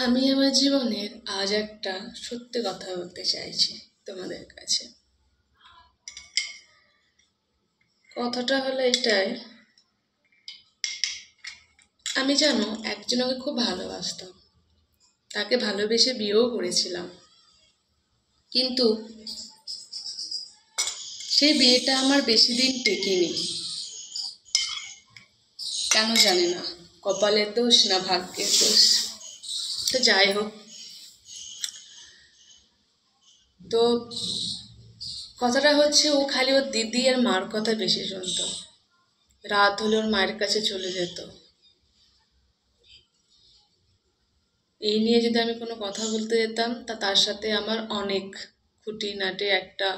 আমি আমার জীবনের আজ একটা সত্যি কথা বলতে চাইছি তোমাদের কাছে। কথাটা হলো এটাই, আমি জানো একজনকে খুব ভালোবাসতাম, তাকে ভালোবেসে বিয়েও করেছিলাম। কিন্তু সেই বিয়েটা আমার বেশি দিন টেকেনি। কেন জানি না, কপালের দোষ না ভাগ্যের দোষ। তো যাই হোক, তো কথাটা হচ্ছে ও খালি ওর দিদি আর মার কথা বেশি শুনতো। রাত হলে ওর মায়ের কাছে চলে যেত। এই নিয়ে যদি আমি কোনো কথা বলতে যেতাম তার সাথে আমার অনেক খুঁটিনাটি একটা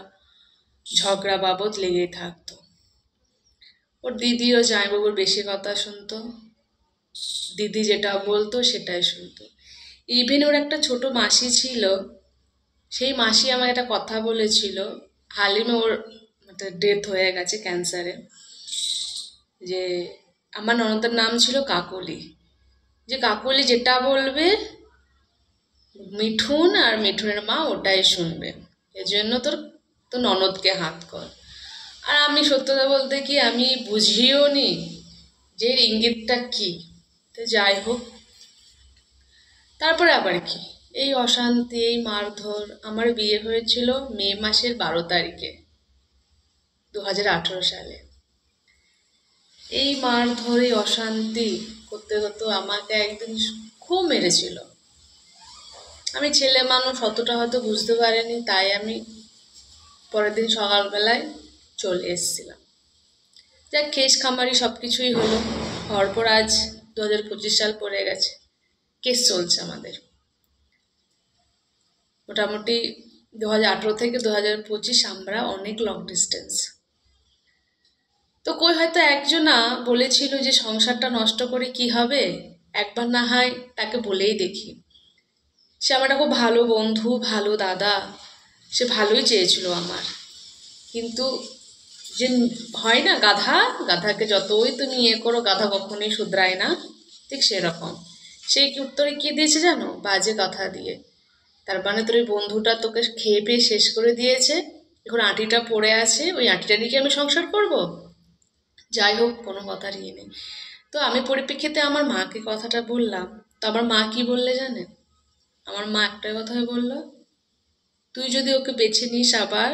ঝগড়া বাবদ লেগেই থাকতো। ওর দিদি ও জামাইবাবুর বেশি কথা শুনতো, দিদি যেটা বলতো সেটাই শুনতো। ইভেন ওর একটা ছোট মাসি ছিল, সেই মাসি আমাকে একটা কথা বলেছিল, হালিমে ওর ডেথ হয়ে গেছে ক্যান্সারে, যে আমার ননদের নাম ছিল কাকলি, যে কাকলি যেটা বলবে মিঠুন আর মিঠুনের মা ওটাই শুনবে, এজন্য তোর তো ননদকে হাত কর। আর আমি সত্যতা বলতে কি আমি বুঝিও নি যে এর ইঙ্গিতটা কি। তো যাই হোক, তারপরে আবার কি এই অশান্তি, এই মারধর। আমার বিয়ে হয়েছিল মে মাসের 12 তারিখে 2018 সালে। এই মারধর, এই অশান্তি করতে করতে আমাকে একদিন খুব মেরেছিল। আমি ছেলে মানুষ, অতটা হয়তো বুঝতে পারিনি, তাই আমি পরের দিন সকালবেলায় চলে এসেছিলাম। যাক, কেস খামারি সব কিছুই হলো। হওয়ার পর আজ 2025 সাল পড়ে গেছে, কেস চলছে আমাদের। মোটামুটি 2018 থেকে 2025 আমরা অনেক লং ডিস্টেন্স। তো কই হয়তো একজনা বলেছিল যে সংসারটা নষ্ট করে কি হবে, একবার না হয় তাকে বলেই দেখি। সে আমার খুব ভালো বন্ধু, ভালো দাদা, সে ভালোই চেয়েছিল আমার। কিন্তু যে হয় না গাধা, গাধাকে যতই তুমি করো গাধা কখনোই শুধরায় না, ঠিক সেরকম। সেই উত্তরে কি দিয়েছে জানো? বাজে কথা দিয়ে। তার মানে তোর ওই বন্ধুটা তোকে খেয়ে পেয়ে শেষ করে দিয়েছে, এখন আঁটিটা পড়ে আছে, ওই আঁটিটা নিয়ে কি আমি সংসার করব? যাই হোক, কোনো কথার ইয়ে নেই। তো আমি পরিপ্রেক্ষিতে আমার মাকে কথাটা বললাম। তো আমার মা কি বললে জানেন? আমার মা একটাই কথাই বলল, তুই যদি ওকে বেছে নিস আবার,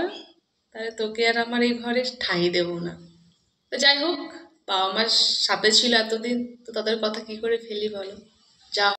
তাহলে তোকে আর আমার এই ঘরে ঠাঁই দেব না। তো যাই হোক, বাবা মার সাথে ছিল এতদিন, তো তাদের কথা কি করে ফেলি বলো।